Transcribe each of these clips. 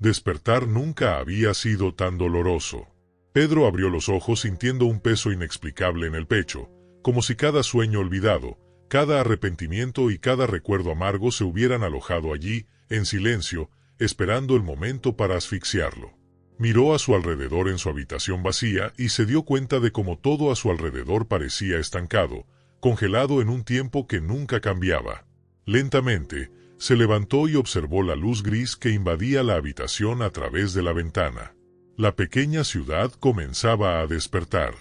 Despertar nunca había sido tan doloroso. Pedro abrió los ojos sintiendo un peso inexplicable en el pecho, como si cada sueño olvidado, cada arrepentimiento y cada recuerdo amargo se hubieran alojado allí, en silencio, esperando el momento para asfixiarlo. Miró a su alrededor en su habitación vacía y se dio cuenta de cómo todo a su alrededor parecía estancado, congelado en un tiempo que nunca cambiaba. Lentamente, se levantó y observó la luz gris que invadía la habitación a través de la ventana. La pequeña ciudad comenzaba a despertar.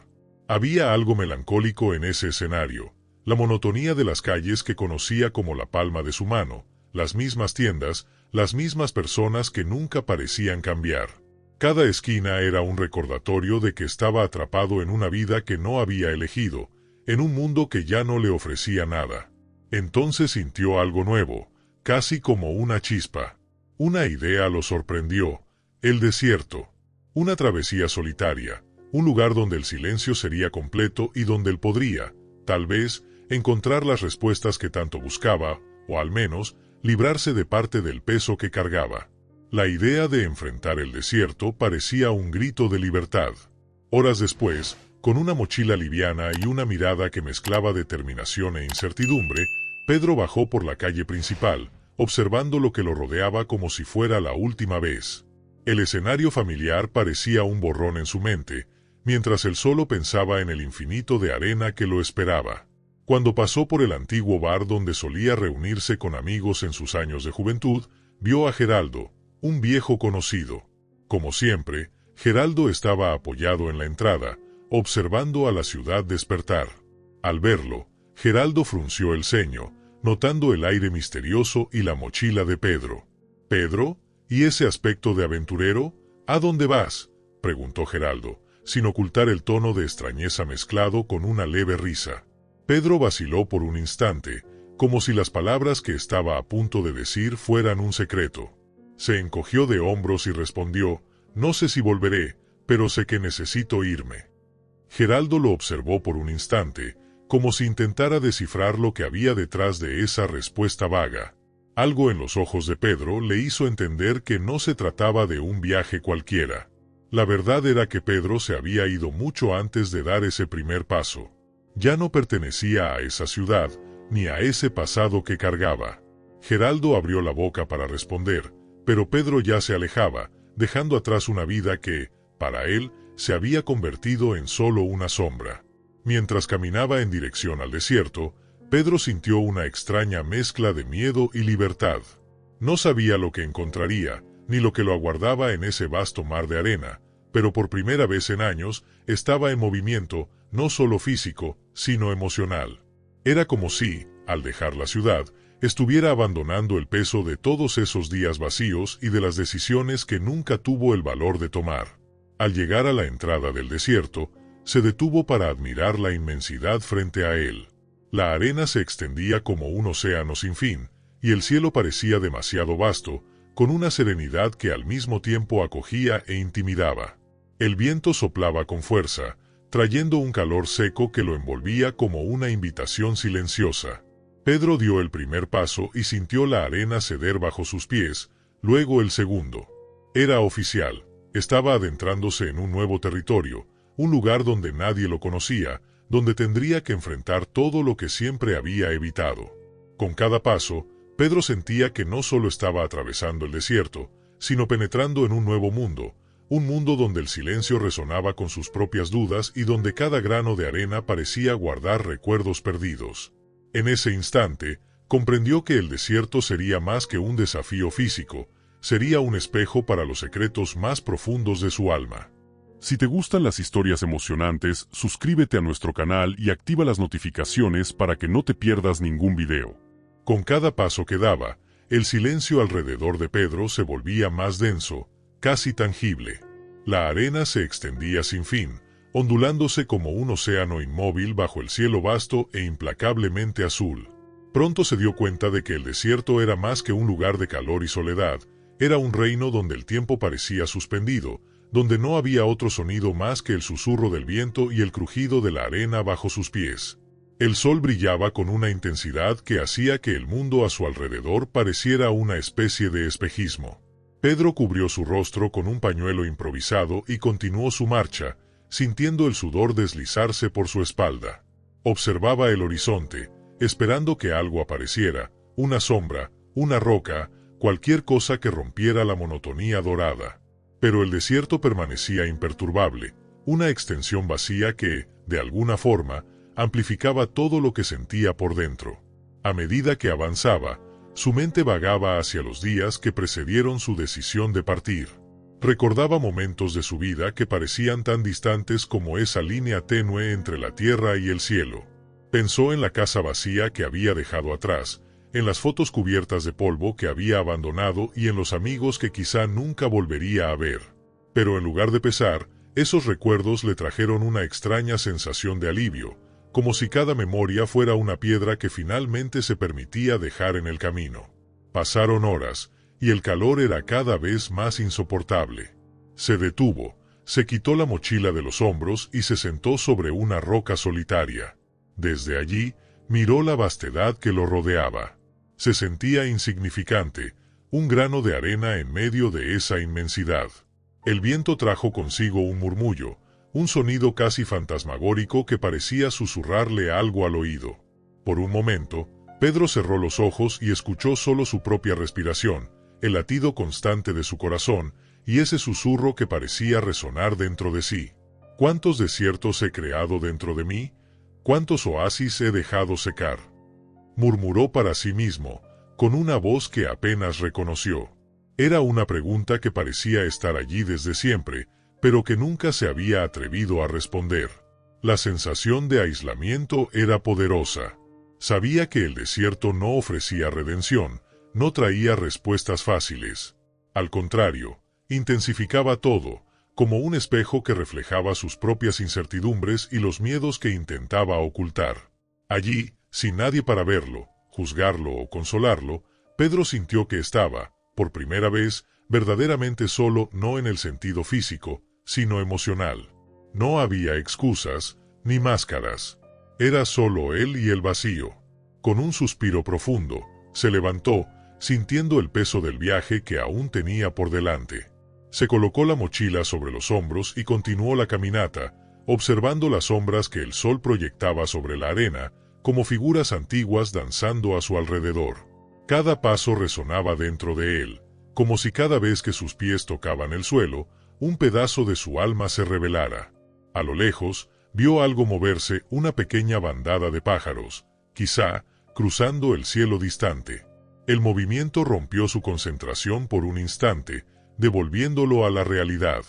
Había algo melancólico en ese escenario, la monotonía de las calles que conocía como la palma de su mano, las mismas tiendas, las mismas personas que nunca parecían cambiar. Cada esquina era un recordatorio de que estaba atrapado en una vida que no había elegido, en un mundo que ya no le ofrecía nada. Entonces sintió algo nuevo, casi como una chispa. Una idea lo sorprendió: el desierto. Una travesía solitaria, un lugar donde el silencio sería completo y donde él podría, tal vez, encontrar las respuestas que tanto buscaba, o al menos, librarse de parte del peso que cargaba. La idea de enfrentar el desierto parecía un grito de libertad. Horas después, con una mochila liviana y una mirada que mezclaba determinación e incertidumbre, Pedro bajó por la calle principal, observando lo que lo rodeaba como si fuera la última vez. El escenario familiar parecía un borrón en su mente, mientras él solo pensaba en el infinito de arena que lo esperaba. Cuando pasó por el antiguo bar donde solía reunirse con amigos en sus años de juventud, vio a Geraldo, un viejo conocido. Como siempre, Geraldo estaba apoyado en la entrada, observando a la ciudad despertar. Al verlo, Geraldo frunció el ceño, notando el aire misterioso y la mochila de Pedro. «¿Pedro? ¿Y ese aspecto de aventurero? ¿A dónde vas?», preguntó Geraldo, sin ocultar el tono de extrañeza mezclado con una leve risa. Pedro vaciló por un instante, como si las palabras que estaba a punto de decir fueran un secreto. Se encogió de hombros y respondió: «No sé si volveré, pero sé que necesito irme». Geraldo lo observó por un instante, como si intentara descifrar lo que había detrás de esa respuesta vaga. Algo en los ojos de Pedro le hizo entender que no se trataba de un viaje cualquiera. La verdad era que Pedro se había ido mucho antes de dar ese primer paso. Ya no pertenecía a esa ciudad, ni a ese pasado que cargaba. Geraldo abrió la boca para responder, pero Pedro ya se alejaba, dejando atrás una vida que, para él, se había convertido en solo una sombra. Mientras caminaba en dirección al desierto, Pedro sintió una extraña mezcla de miedo y libertad. No sabía lo que encontraría, ni lo que lo aguardaba en ese vasto mar de arena, pero por primera vez en años estaba en movimiento, no solo físico, sino emocional. Era como si, al dejar la ciudad, estuviera abandonando el peso de todos esos días vacíos y de las decisiones que nunca tuvo el valor de tomar. Al llegar a la entrada del desierto, se detuvo para admirar la inmensidad frente a él. La arena se extendía como un océano sin fin, y el cielo parecía demasiado vasto, con una serenidad que al mismo tiempo acogía e intimidaba. El viento soplaba con fuerza, trayendo un calor seco que lo envolvía como una invitación silenciosa. Pedro dio el primer paso y sintió la arena ceder bajo sus pies, luego el segundo. Era oficial, estaba adentrándose en un nuevo territorio, un lugar donde nadie lo conocía, donde tendría que enfrentar todo lo que siempre había evitado. Con cada paso, Pedro sentía que no solo estaba atravesando el desierto, sino penetrando en un nuevo mundo, un mundo donde el silencio resonaba con sus propias dudas y donde cada grano de arena parecía guardar recuerdos perdidos. En ese instante, comprendió que el desierto sería más que un desafío físico, sería un espejo para los secretos más profundos de su alma. Si te gustan las historias emocionantes, suscríbete a nuestro canal y activa las notificaciones para que no te pierdas ningún video. Con cada paso que daba, el silencio alrededor de Pedro se volvía más denso, casi tangible. La arena se extendía sin fin, ondulándose como un océano inmóvil bajo el cielo vasto e implacablemente azul. Pronto se dio cuenta de que el desierto era más que un lugar de calor y soledad, era un reino donde el tiempo parecía suspendido, donde no había otro sonido más que el susurro del viento y el crujido de la arena bajo sus pies. El sol brillaba con una intensidad que hacía que el mundo a su alrededor pareciera una especie de espejismo. Pedro cubrió su rostro con un pañuelo improvisado y continuó su marcha, sintiendo el sudor deslizarse por su espalda. Observaba el horizonte, esperando que algo apareciera, una sombra, una roca, cualquier cosa que rompiera la monotonía dorada. Pero el desierto permanecía imperturbable, una extensión vacía que, de alguna forma, amplificaba todo lo que sentía por dentro. A medida que avanzaba, su mente vagaba hacia los días que precedieron su decisión de partir. Recordaba momentos de su vida que parecían tan distantes como esa línea tenue entre la tierra y el cielo. Pensó en la casa vacía que había dejado atrás, en las fotos cubiertas de polvo que había abandonado y en los amigos que quizá nunca volvería a ver. Pero en lugar de pesar, esos recuerdos le trajeron una extraña sensación de alivio, como si cada memoria fuera una piedra que finalmente se permitía dejar en el camino. Pasaron horas, y el calor era cada vez más insoportable. Se detuvo, se quitó la mochila de los hombros y se sentó sobre una roca solitaria. Desde allí, miró la vastedad que lo rodeaba. Se sentía insignificante, un grano de arena en medio de esa inmensidad. El viento trajo consigo un murmullo, un sonido casi fantasmagórico que parecía susurrarle algo al oído. Por un momento, Pedro cerró los ojos y escuchó solo su propia respiración, el latido constante de su corazón, y ese susurro que parecía resonar dentro de sí. ¿Cuántos desiertos he creado dentro de mí? ¿Cuántos oasis he dejado secar? Murmuró para sí mismo, con una voz que apenas reconoció. Era una pregunta que parecía estar allí desde siempre, pero que nunca se había atrevido a responder. La sensación de aislamiento era poderosa. Sabía que el desierto no ofrecía redención, no traía respuestas fáciles. Al contrario, intensificaba todo, como un espejo que reflejaba sus propias incertidumbres y los miedos que intentaba ocultar. Allí, sin nadie para verlo, juzgarlo o consolarlo, Pedro sintió que estaba, por primera vez, verdaderamente solo, no en el sentido físico, sino emocional. No había excusas, ni máscaras. Era solo él y el vacío. Con un suspiro profundo, se levantó, sintiendo el peso del viaje que aún tenía por delante. Se colocó la mochila sobre los hombros y continuó la caminata, observando las sombras que el sol proyectaba sobre la arena, como figuras antiguas danzando a su alrededor. Cada paso resonaba dentro de él, como si cada vez que sus pies tocaban el suelo, un pedazo de su alma se revelara. A lo lejos, vio algo moverse, una pequeña bandada de pájaros, quizá, cruzando el cielo distante. El movimiento rompió su concentración por un instante, devolviéndolo a la realidad.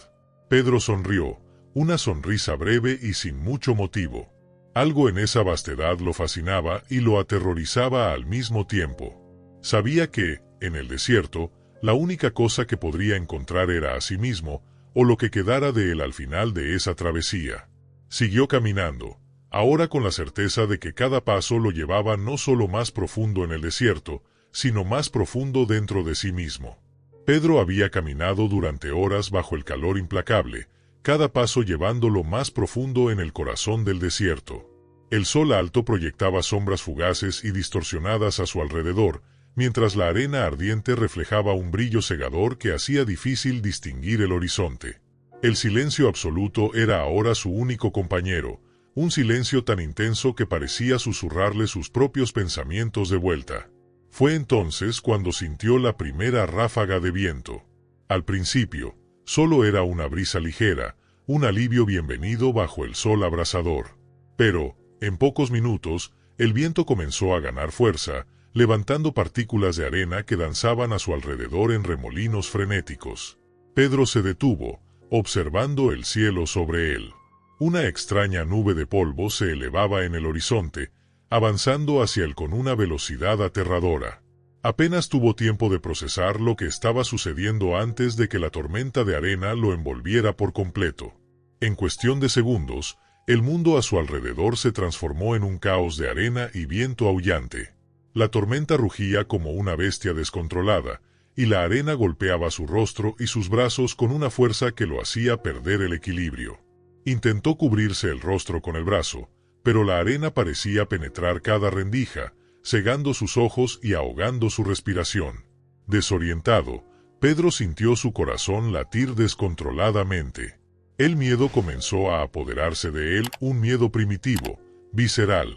Pedro sonrió, una sonrisa breve y sin mucho motivo. Algo en esa vastedad lo fascinaba y lo aterrorizaba al mismo tiempo. Sabía que, en el desierto, la única cosa que podría encontrar era a sí mismo, o lo que quedara de él al final de esa travesía. Siguió caminando, ahora con la certeza de que cada paso lo llevaba no solo más profundo en el desierto, sino más profundo dentro de sí mismo. Pedro había caminado durante horas bajo el calor implacable, cada paso llevándolo más profundo en el corazón del desierto. El sol alto proyectaba sombras fugaces y distorsionadas a su alrededor, mientras la arena ardiente reflejaba un brillo cegador que hacía difícil distinguir el horizonte. El silencio absoluto era ahora su único compañero, un silencio tan intenso que parecía susurrarle sus propios pensamientos de vuelta. Fue entonces cuando sintió la primera ráfaga de viento. Al principio, solo era una brisa ligera, un alivio bienvenido bajo el sol abrasador. Pero, en pocos minutos, el viento comenzó a ganar fuerza, levantando partículas de arena que danzaban a su alrededor en remolinos frenéticos. Pedro se detuvo, observando el cielo sobre él. Una extraña nube de polvo se elevaba en el horizonte, avanzando hacia él con una velocidad aterradora. Apenas tuvo tiempo de procesar lo que estaba sucediendo antes de que la tormenta de arena lo envolviera por completo. En cuestión de segundos, el mundo a su alrededor se transformó en un caos de arena y viento aullante. La tormenta rugía como una bestia descontrolada, y la arena golpeaba su rostro y sus brazos con una fuerza que lo hacía perder el equilibrio. Intentó cubrirse el rostro con el brazo, pero la arena parecía penetrar cada rendija, cegando sus ojos y ahogando su respiración. Desorientado, Pedro sintió su corazón latir descontroladamente. El miedo comenzó a apoderarse de él, un miedo primitivo, visceral.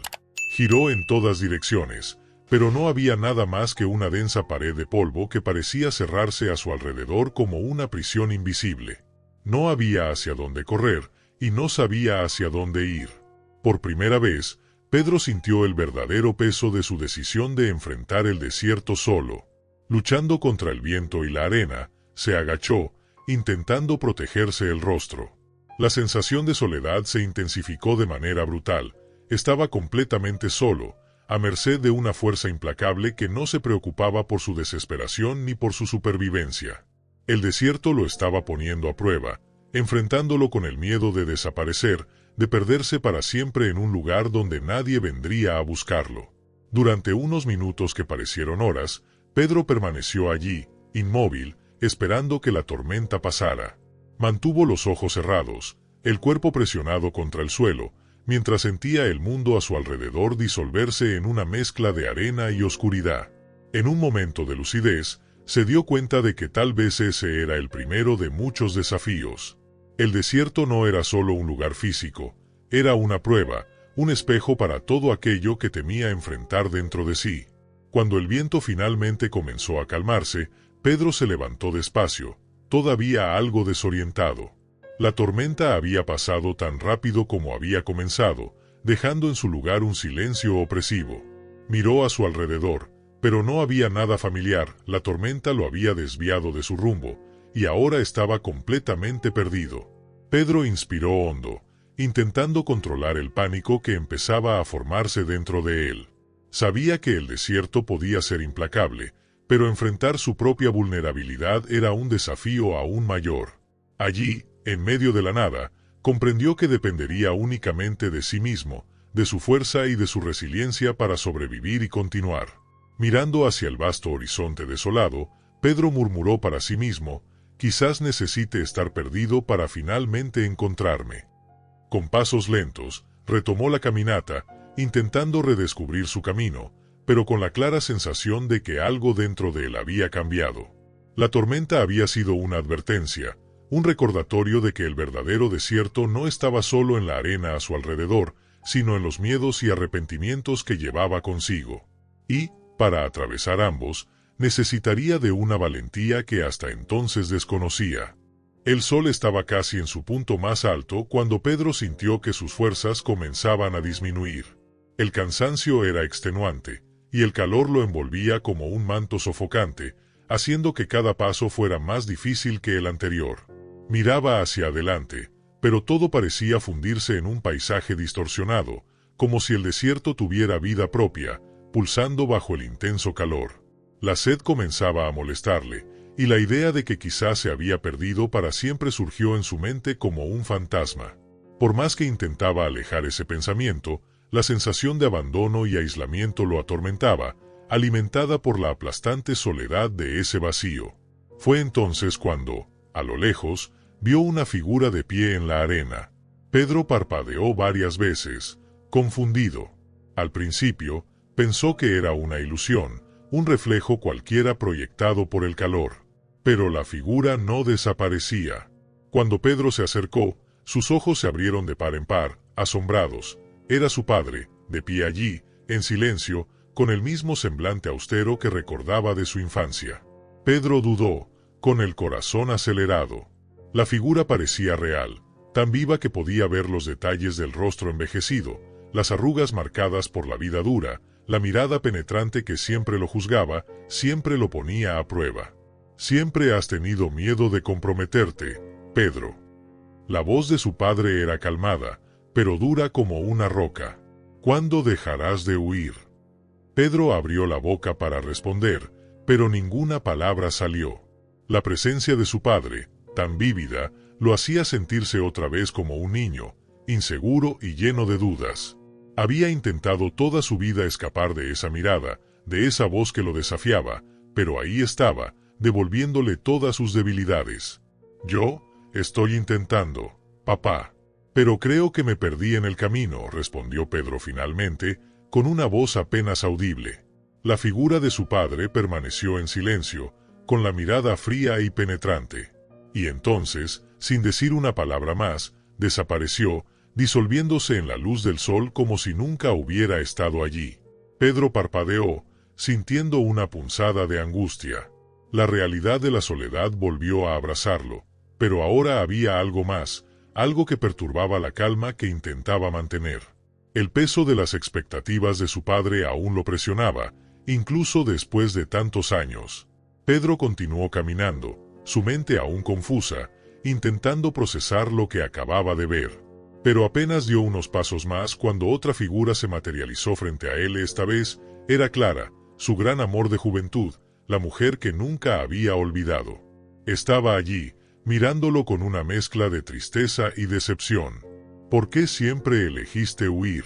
Giró en todas direcciones, pero no había nada más que una densa pared de polvo que parecía cerrarse a su alrededor como una prisión invisible. No había hacia dónde correr, y no sabía hacia dónde ir. Por primera vez, Pedro sintió el verdadero peso de su decisión de enfrentar el desierto solo. Luchando contra el viento y la arena, se agachó, intentando protegerse el rostro. La sensación de soledad se intensificó de manera brutal. Estaba completamente solo, a merced de una fuerza implacable que no se preocupaba por su desesperación ni por su supervivencia. El desierto lo estaba poniendo a prueba, enfrentándolo con el miedo de desaparecer, de perderse para siempre en un lugar donde nadie vendría a buscarlo. Durante unos minutos que parecieron horas, Pedro permaneció allí, inmóvil, esperando que la tormenta pasara. Mantuvo los ojos cerrados, el cuerpo presionado contra el suelo, mientras sentía el mundo a su alrededor disolverse en una mezcla de arena y oscuridad. En un momento de lucidez, se dio cuenta de que tal vez ese era el primero de muchos desafíos. El desierto no era solo un lugar físico, era una prueba, un espejo para todo aquello que temía enfrentar dentro de sí. Cuando el viento finalmente comenzó a calmarse, Pedro se levantó despacio, todavía algo desorientado. La tormenta había pasado tan rápido como había comenzado, dejando en su lugar un silencio opresivo. Miró a su alrededor, pero no había nada familiar, la tormenta lo había desviado de su rumbo, y ahora estaba completamente perdido. Pedro inspiró hondo, intentando controlar el pánico que empezaba a formarse dentro de él. Sabía que el desierto podía ser implacable, pero enfrentar su propia vulnerabilidad era un desafío aún mayor. Allí, en medio de la nada, comprendió que dependería únicamente de sí mismo, de su fuerza y de su resiliencia para sobrevivir y continuar. Mirando hacia el vasto horizonte desolado, Pedro murmuró para sí mismo, «Quizás necesite estar perdido para finalmente encontrarme». Con pasos lentos, retomó la caminata, intentando redescubrir su camino, pero con la clara sensación de que algo dentro de él había cambiado. La tormenta había sido una advertencia, un recordatorio de que el verdadero desierto no estaba solo en la arena a su alrededor, sino en los miedos y arrepentimientos que llevaba consigo. Y, para atravesar ambos, necesitaría de una valentía que hasta entonces desconocía. El sol estaba casi en su punto más alto cuando Pedro sintió que sus fuerzas comenzaban a disminuir. El cansancio era extenuante, y el calor lo envolvía como un manto sofocante, haciendo que cada paso fuera más difícil que el anterior. Miraba hacia adelante, pero todo parecía fundirse en un paisaje distorsionado, como si el desierto tuviera vida propia, pulsando bajo el intenso calor. La sed comenzaba a molestarle, y la idea de que quizás se había perdido para siempre surgió en su mente como un fantasma. Por más que intentaba alejar ese pensamiento, la sensación de abandono y aislamiento lo atormentaba, alimentada por la aplastante soledad de ese vacío. Fue entonces cuando, a lo lejos, vio una figura de pie en la arena. Pedro parpadeó varias veces, confundido. Al principio, pensó que era una ilusión, un reflejo cualquiera proyectado por el calor. Pero la figura no desaparecía. Cuando Pedro se acercó, sus ojos se abrieron de par en par, asombrados. Era su padre, de pie allí, en silencio, con el mismo semblante austero que recordaba de su infancia. Pedro dudó, con el corazón acelerado. La figura parecía real, tan viva que podía ver los detalles del rostro envejecido, las arrugas marcadas por la vida dura, la mirada penetrante que siempre lo juzgaba, siempre lo ponía a prueba. «Siempre has tenido miedo de comprometerte, Pedro». La voz de su padre era calmada, pero dura como una roca. «¿Cuándo dejarás de huir?». Pedro abrió la boca para responder, pero ninguna palabra salió. La presencia de su padre, tan vívida, lo hacía sentirse otra vez como un niño, inseguro y lleno de dudas. Había intentado toda su vida escapar de esa mirada, de esa voz que lo desafiaba, pero ahí estaba, devolviéndole todas sus debilidades. «Yo estoy intentando, papá. Pero creo que me perdí en el camino», respondió Pedro finalmente, con una voz apenas audible. La figura de su padre permaneció en silencio, con la mirada fría y penetrante. Y entonces, sin decir una palabra más, desapareció, disolviéndose en la luz del sol como si nunca hubiera estado allí. Pedro parpadeó, sintiendo una punzada de angustia. La realidad de la soledad volvió a abrazarlo, pero ahora había algo más, algo que perturbaba la calma que intentaba mantener. El peso de las expectativas de su padre aún lo presionaba, incluso después de tantos años. Pedro continuó caminando, su mente aún confusa, intentando procesar lo que acababa de ver. Pero apenas dio unos pasos más cuando otra figura se materializó frente a él. Esta vez era Clara, su gran amor de juventud, la mujer que nunca había olvidado. Estaba allí, mirándolo con una mezcla de tristeza y decepción. ¿Por qué siempre elegiste huir?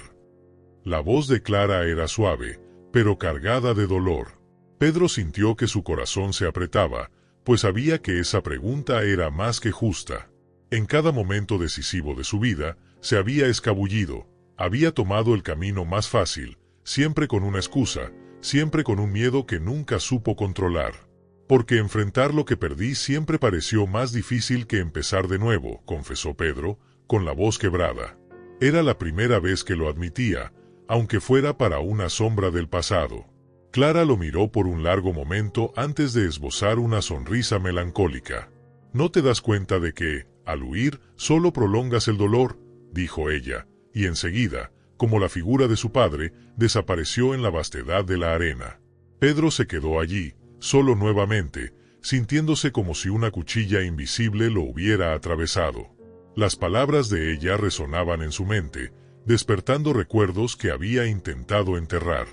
La voz de Clara era suave, pero cargada de dolor. Pedro sintió que su corazón se apretaba, pues sabía que esa pregunta era más que justa. En cada momento decisivo de su vida, se había escabullido, había tomado el camino más fácil, siempre con una excusa, siempre con un miedo que nunca supo controlar. Porque enfrentar lo que perdí siempre pareció más difícil que empezar de nuevo, confesó Pedro, con la voz quebrada. Era la primera vez que lo admitía, aunque fuera para una sombra del pasado. Clara lo miró por un largo momento antes de esbozar una sonrisa melancólica. ¿No te das cuenta de que, al huir, solo prolongas el dolor?, dijo ella, y enseguida, como la figura de su padre, desapareció en la vastedad de la arena. Pedro se quedó allí, solo nuevamente, sintiéndose como si una cuchilla invisible lo hubiera atravesado. Las palabras de ella resonaban en su mente, despertando recuerdos que había intentado enterrar.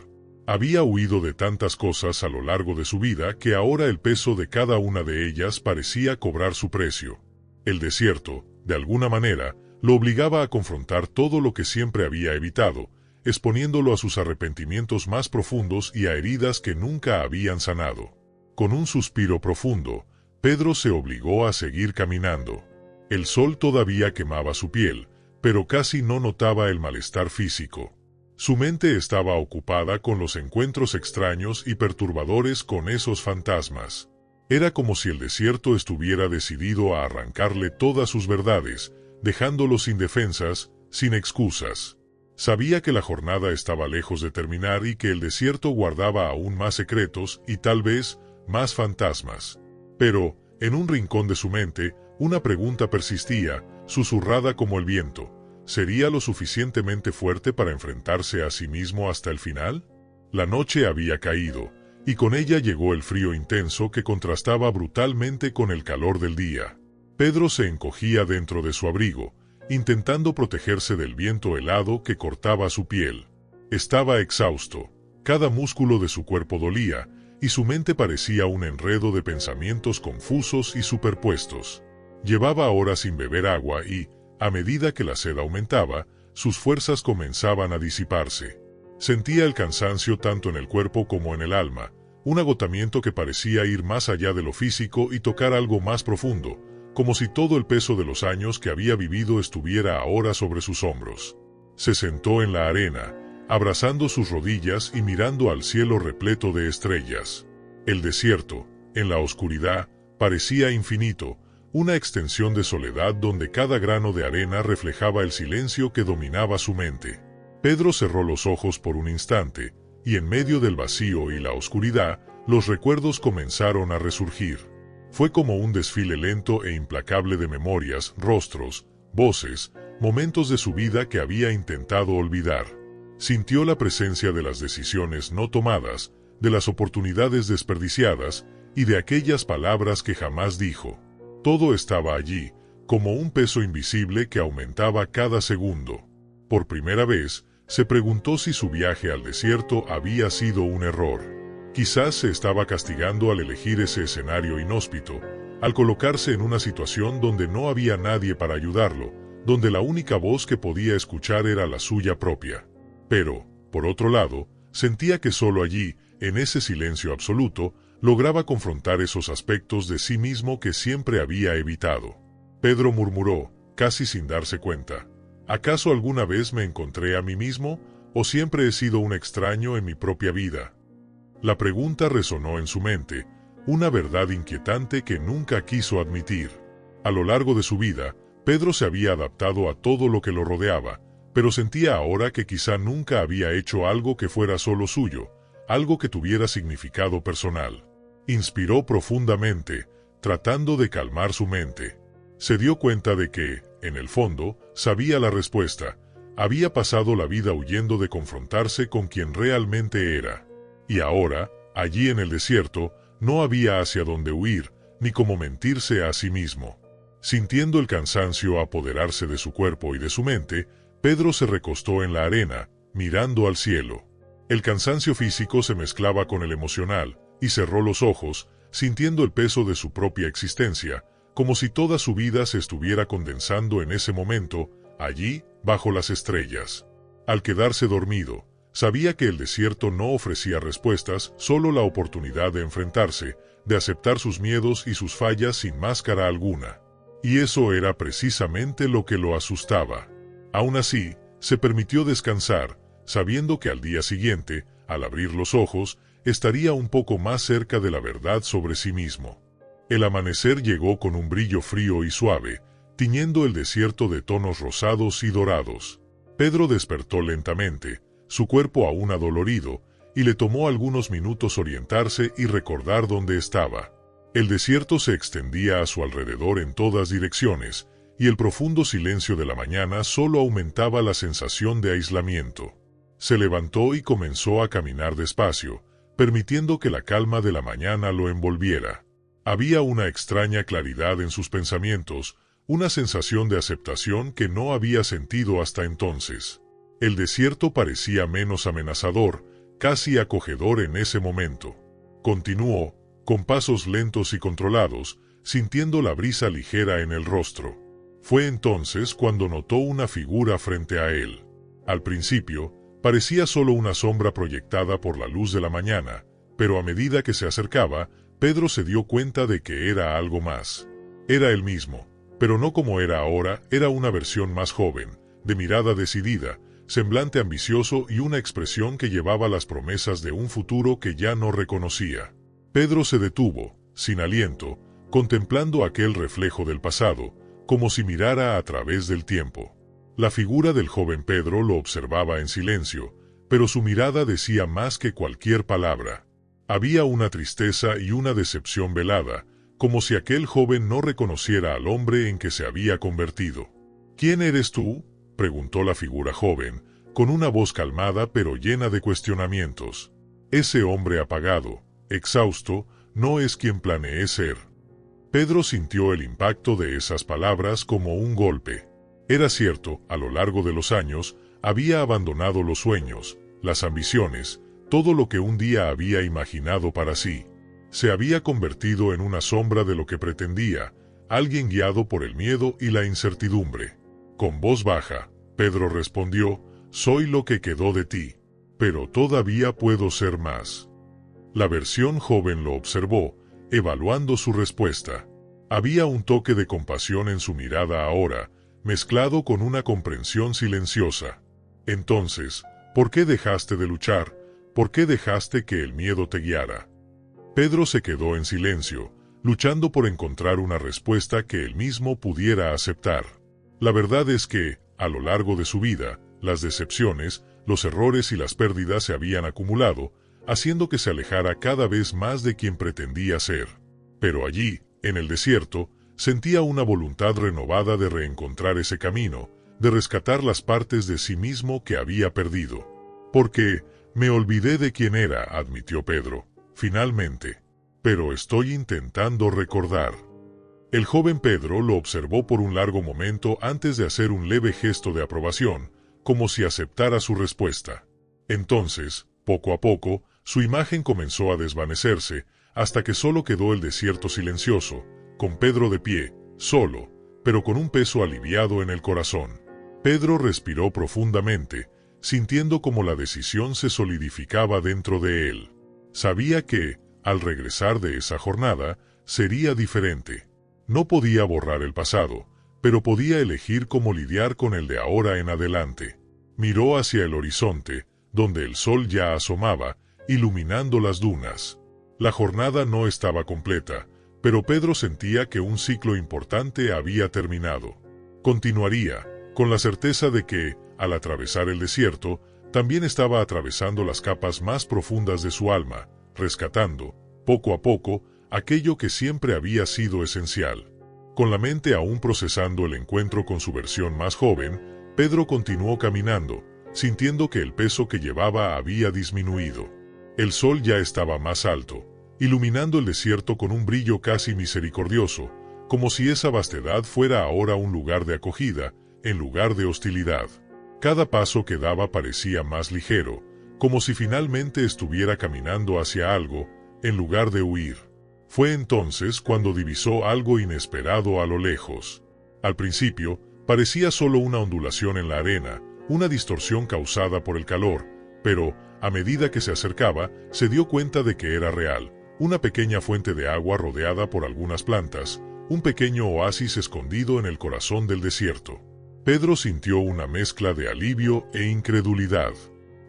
Había huido de tantas cosas a lo largo de su vida que ahora el peso de cada una de ellas parecía cobrar su precio. El desierto, de alguna manera, lo obligaba a confrontar todo lo que siempre había evitado, exponiéndolo a sus arrepentimientos más profundos y a heridas que nunca habían sanado. Con un suspiro profundo, Pedro se obligó a seguir caminando. El sol todavía quemaba su piel, pero casi no notaba el malestar físico. Su mente estaba ocupada con los encuentros extraños y perturbadores con esos fantasmas. Era como si el desierto estuviera decidido a arrancarle todas sus verdades, dejándolo sin defensas, sin excusas. Sabía que la jornada estaba lejos de terminar y que el desierto guardaba aún más secretos y tal vez más fantasmas. Pero, en un rincón de su mente, una pregunta persistía, susurrada como el viento. ¿Sería lo suficientemente fuerte para enfrentarse a sí mismo hasta el final? La noche había caído, y con ella llegó el frío intenso que contrastaba brutalmente con el calor del día. Pedro se encogía dentro de su abrigo, intentando protegerse del viento helado que cortaba su piel. Estaba exhausto, cada músculo de su cuerpo dolía, y su mente parecía un enredo de pensamientos confusos y superpuestos. Llevaba horas sin beber agua y, a medida que la sed aumentaba, sus fuerzas comenzaban a disiparse. Sentía el cansancio tanto en el cuerpo como en el alma, un agotamiento que parecía ir más allá de lo físico y tocar algo más profundo, como si todo el peso de los años que había vivido estuviera ahora sobre sus hombros. Se sentó en la arena, abrazando sus rodillas y mirando al cielo repleto de estrellas. El desierto, en la oscuridad, parecía infinito, una extensión de soledad donde cada grano de arena reflejaba el silencio que dominaba su mente. Pedro cerró los ojos por un instante, y en medio del vacío y la oscuridad, los recuerdos comenzaron a resurgir. Fue como un desfile lento e implacable de memorias, rostros, voces, momentos de su vida que había intentado olvidar. Sintió la presencia de las decisiones no tomadas, de las oportunidades desperdiciadas, y de aquellas palabras que jamás dijo. Todo estaba allí, como un peso invisible que aumentaba cada segundo. Por primera vez, se preguntó si su viaje al desierto había sido un error. Quizás se estaba castigando al elegir ese escenario inhóspito, al colocarse en una situación donde no había nadie para ayudarlo, donde la única voz que podía escuchar era la suya propia. Pero, por otro lado, sentía que solo allí, en ese silencio absoluto, lograba confrontar esos aspectos de sí mismo que siempre había evitado. Pedro murmuró, casi sin darse cuenta. ¿Acaso alguna vez me encontré a mí mismo, o siempre he sido un extraño en mi propia vida? La pregunta resonó en su mente, una verdad inquietante que nunca quiso admitir. A lo largo de su vida, Pedro se había adaptado a todo lo que lo rodeaba, pero sentía ahora que quizá nunca había hecho algo que fuera solo suyo, algo que tuviera significado personal. Inspiró profundamente, tratando de calmar su mente. Se dio cuenta de que, en el fondo, sabía la respuesta. Había pasado la vida huyendo de confrontarse con quien realmente era. Y ahora, allí en el desierto, no había hacia dónde huir, ni cómo mentirse a sí mismo. Sintiendo el cansancio apoderarse de su cuerpo y de su mente, Pedro se recostó en la arena, mirando al cielo. El cansancio físico se mezclaba con el emocional, y cerró los ojos, sintiendo el peso de su propia existencia, como si toda su vida se estuviera condensando en ese momento, allí, bajo las estrellas. Al quedarse dormido, sabía que el desierto no ofrecía respuestas, solo la oportunidad de enfrentarse, de aceptar sus miedos y sus fallas sin máscara alguna. Y eso era precisamente lo que lo asustaba. Aún así, se permitió descansar, sabiendo que al día siguiente, al abrir los ojos, estaría un poco más cerca de la verdad sobre sí mismo. El amanecer llegó con un brillo frío y suave, tiñendo el desierto de tonos rosados y dorados. Pedro despertó lentamente, su cuerpo aún adolorido, y le tomó algunos minutos orientarse y recordar dónde estaba. El desierto se extendía a su alrededor en todas direcciones, y el profundo silencio de la mañana solo aumentaba la sensación de aislamiento. Se levantó y comenzó a caminar despacio, permitiendo que la calma de la mañana lo envolviera. Había una extraña claridad en sus pensamientos, una sensación de aceptación que no había sentido hasta entonces. El desierto parecía menos amenazador, casi acogedor en ese momento. Continuó, con pasos lentos y controlados, sintiendo la brisa ligera en el rostro. Fue entonces cuando notó una figura frente a él. Al principio, parecía solo una sombra proyectada por la luz de la mañana, pero a medida que se acercaba, Pedro se dio cuenta de que era algo más. Era él mismo, pero no como era ahora, era una versión más joven, de mirada decidida, semblante ambicioso y una expresión que llevaba las promesas de un futuro que ya no reconocía. Pedro se detuvo, sin aliento, contemplando aquel reflejo del pasado, como si mirara a través del tiempo. La figura del joven Pedro lo observaba en silencio, pero su mirada decía más que cualquier palabra. Había una tristeza y una decepción velada, como si aquel joven no reconociera al hombre en que se había convertido. «¿Quién eres tú?», preguntó la figura joven, con una voz calmada pero llena de cuestionamientos. «Ese hombre apagado, exhausto, no es quien planeé ser». Pedro sintió el impacto de esas palabras como un golpe. Era cierto, a lo largo de los años, había abandonado los sueños, las ambiciones, todo lo que un día había imaginado para sí. Se había convertido en una sombra de lo que pretendía, alguien guiado por el miedo y la incertidumbre. Con voz baja, Pedro respondió: «Soy lo que quedó de ti, pero todavía puedo ser más». La versión joven lo observó, evaluando su respuesta. Había un toque de compasión en su mirada ahora, mezclado con una comprensión silenciosa. «Entonces, ¿por qué dejaste de luchar? ¿Por qué dejaste que el miedo te guiara?». Pedro se quedó en silencio, luchando por encontrar una respuesta que él mismo pudiera aceptar. La verdad es que, a lo largo de su vida, las decepciones, los errores y las pérdidas se habían acumulado, haciendo que se alejara cada vez más de quien pretendía ser. Pero allí, en el desierto, sentía una voluntad renovada de reencontrar ese camino, de rescatar las partes de sí mismo que había perdido. «Porque me olvidé de quién era», admitió Pedro, finalmente. «Pero estoy intentando recordar». El joven Pedro lo observó por un largo momento antes de hacer un leve gesto de aprobación, como si aceptara su respuesta. Entonces, poco a poco, su imagen comenzó a desvanecerse, hasta que solo quedó el desierto silencioso, con Pedro de pie, solo, pero con un peso aliviado en el corazón. Pedro respiró profundamente, sintiendo como la decisión se solidificaba dentro de él. Sabía que, al regresar de esa jornada, sería diferente. No podía borrar el pasado, pero podía elegir cómo lidiar con el de ahora en adelante. Miró hacia el horizonte, donde el sol ya asomaba, iluminando las dunas. La jornada no estaba completa, pero Pedro sentía que un ciclo importante había terminado. Continuaría, con la certeza de que, al atravesar el desierto, también estaba atravesando las capas más profundas de su alma, rescatando, poco a poco, aquello que siempre había sido esencial. Con la mente aún procesando el encuentro con su versión más joven, Pedro continuó caminando, sintiendo que el peso que llevaba había disminuido. El sol ya estaba más alto, iluminando el desierto con un brillo casi misericordioso, como si esa vastedad fuera ahora un lugar de acogida, en lugar de hostilidad. Cada paso que daba parecía más ligero, como si finalmente estuviera caminando hacia algo, en lugar de huir. Fue entonces cuando divisó algo inesperado a lo lejos. Al principio, parecía solo una ondulación en la arena, una distorsión causada por el calor, pero, a medida que se acercaba, se dio cuenta de que era real. Una pequeña fuente de agua rodeada por algunas plantas, un pequeño oasis escondido en el corazón del desierto. Pedro sintió una mezcla de alivio e incredulidad.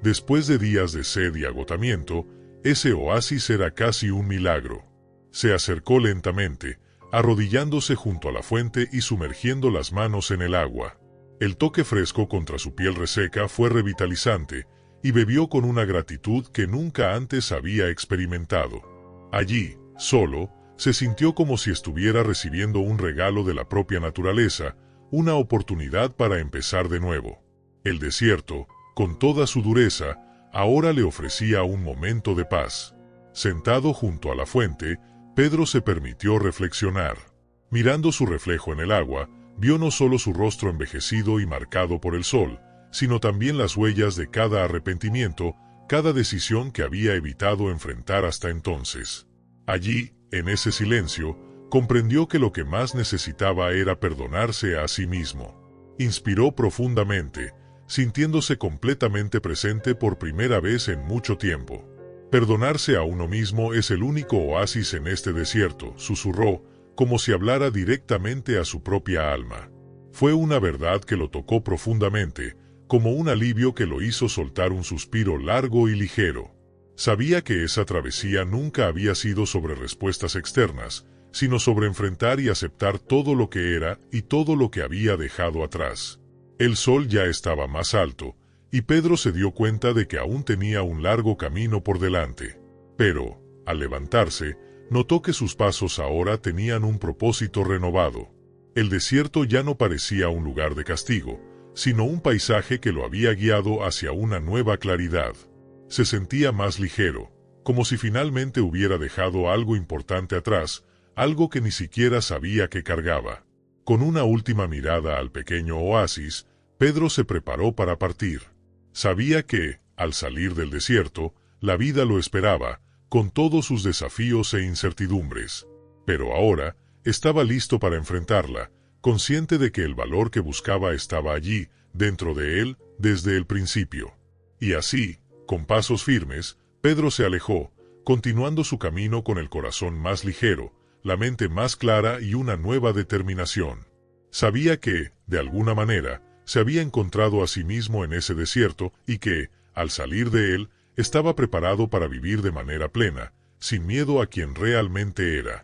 Después de días de sed y agotamiento, ese oasis era casi un milagro. Se acercó lentamente, arrodillándose junto a la fuente y sumergiendo las manos en el agua. El toque fresco contra su piel reseca fue revitalizante, y bebió con una gratitud que nunca antes había experimentado. Allí, solo, se sintió como si estuviera recibiendo un regalo de la propia naturaleza, una oportunidad para empezar de nuevo. El desierto, con toda su dureza, ahora le ofrecía un momento de paz. Sentado junto a la fuente, Pedro se permitió reflexionar. Mirando su reflejo en el agua, vio no solo su rostro envejecido y marcado por el sol, sino también las huellas de cada arrepentimiento, cada decisión que había evitado enfrentar hasta entonces. Allí, en ese silencio, comprendió que lo que más necesitaba era perdonarse a sí mismo. Inspiró profundamente, sintiéndose completamente presente por primera vez en mucho tiempo. Perdonarse a uno mismo es el único oasis en este desierto, susurró, como si hablara directamente a su propia alma. Fue una verdad que lo tocó profundamente, como un alivio que lo hizo soltar un suspiro largo y ligero. Sabía que esa travesía nunca había sido sobre respuestas externas, sino sobre enfrentar y aceptar todo lo que era y todo lo que había dejado atrás. El sol ya estaba más alto, y Pedro se dio cuenta de que aún tenía un largo camino por delante. Pero, al levantarse, notó que sus pasos ahora tenían un propósito renovado. El desierto ya no parecía un lugar de castigo, sino un paisaje que lo había guiado hacia una nueva claridad. Se sentía más ligero, como si finalmente hubiera dejado algo importante atrás, algo que ni siquiera sabía que cargaba. Con una última mirada al pequeño oasis, Pedro se preparó para partir. Sabía que, al salir del desierto, la vida lo esperaba, con todos sus desafíos e incertidumbres. Pero ahora, estaba listo para enfrentarla, consciente de que el valor que buscaba estaba allí, dentro de él, desde el principio. Y así, con pasos firmes, Pedro se alejó, continuando su camino con el corazón más ligero, la mente más clara y una nueva determinación. Sabía que, de alguna manera, se había encontrado a sí mismo en ese desierto y que, al salir de él, estaba preparado para vivir de manera plena, sin miedo a quien realmente era.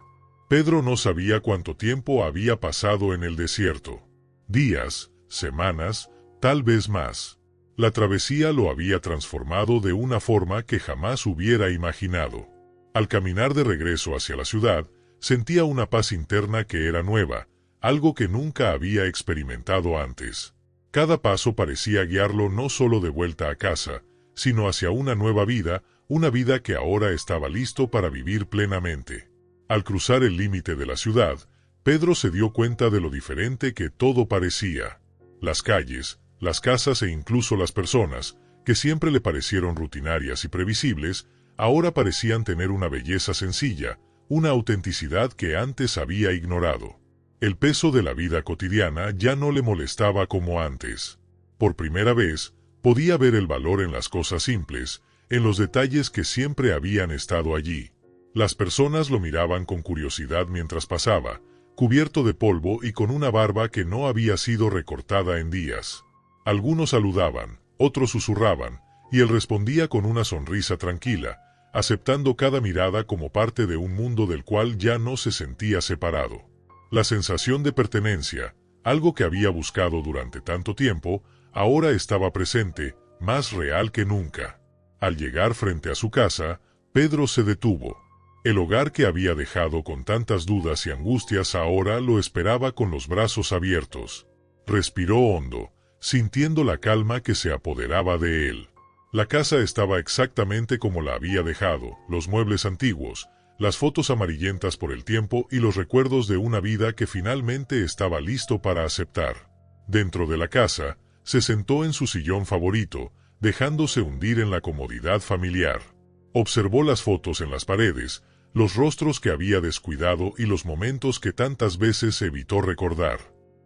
Pedro no sabía cuánto tiempo había pasado en el desierto. Días, semanas, tal vez más. La travesía lo había transformado de una forma que jamás hubiera imaginado. Al caminar de regreso hacia la ciudad, sentía una paz interna que era nueva, algo que nunca había experimentado antes. Cada paso parecía guiarlo no solo de vuelta a casa, sino hacia una nueva vida, una vida que ahora estaba listo para vivir plenamente. Al cruzar el límite de la ciudad, Pedro se dio cuenta de lo diferente que todo parecía. Las calles, las casas e incluso las personas, que siempre le parecieron rutinarias y previsibles, ahora parecían tener una belleza sencilla, una autenticidad que antes había ignorado. El peso de la vida cotidiana ya no le molestaba como antes. Por primera vez, podía ver el valor en las cosas simples, en los detalles que siempre habían estado allí. Las personas lo miraban con curiosidad mientras pasaba, cubierto de polvo y con una barba que no había sido recortada en días. Algunos saludaban, otros susurraban, y él respondía con una sonrisa tranquila, aceptando cada mirada como parte de un mundo del cual ya no se sentía separado. La sensación de pertenencia, algo que había buscado durante tanto tiempo, ahora estaba presente, más real que nunca. Al llegar frente a su casa, Pedro se detuvo. El hogar que había dejado con tantas dudas y angustias ahora lo esperaba con los brazos abiertos. Respiró hondo, sintiendo la calma que se apoderaba de él. La casa estaba exactamente como la había dejado, los muebles antiguos, las fotos amarillentas por el tiempo y los recuerdos de una vida que finalmente estaba listo para aceptar. Dentro de la casa, se sentó en su sillón favorito, dejándose hundir en la comodidad familiar. Observó las fotos en las paredes, los rostros que había descuidado y los momentos que tantas veces evitó recordar.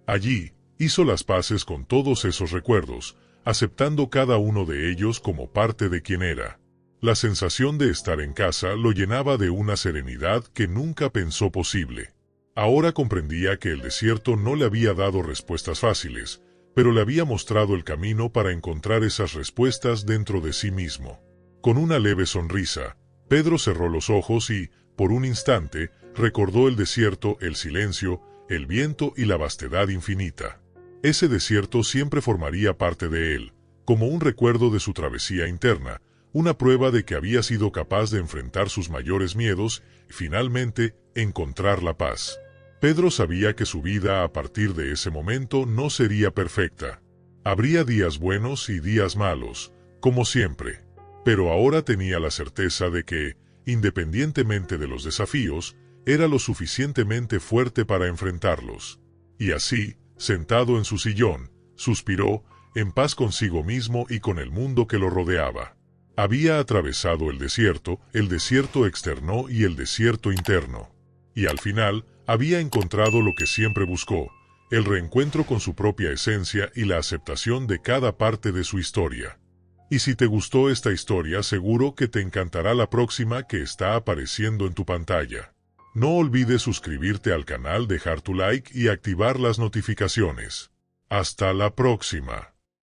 Allí, hizo las paces con todos esos recuerdos, aceptando cada uno de ellos como parte de quien era. La sensación de estar en casa lo llenaba de una serenidad que nunca pensó posible. Ahora comprendía que el desierto no le había dado respuestas fáciles, pero le había mostrado el camino para encontrar esas respuestas dentro de sí mismo. Con una leve sonrisa, Pedro cerró los ojos y, por un instante, recordó el desierto, el silencio, el viento y la vastedad infinita. Ese desierto siempre formaría parte de él, como un recuerdo de su travesía interna, una prueba de que había sido capaz de enfrentar sus mayores miedos y, finalmente, encontrar la paz. Pedro sabía que su vida a partir de ese momento no sería perfecta. Habría días buenos y días malos, como siempre. Pero ahora tenía la certeza de que, independientemente de los desafíos, era lo suficientemente fuerte para enfrentarlos. Y así, sentado en su sillón, suspiró, en paz consigo mismo y con el mundo que lo rodeaba. Había atravesado el desierto externo y el desierto interno. Y al final, había encontrado lo que siempre buscó, el reencuentro con su propia esencia y la aceptación de cada parte de su historia. Y si te gustó esta historia, seguro que te encantará la próxima que está apareciendo en tu pantalla. No olvides suscribirte al canal, dejar tu like y activar las notificaciones. ¡Hasta la próxima!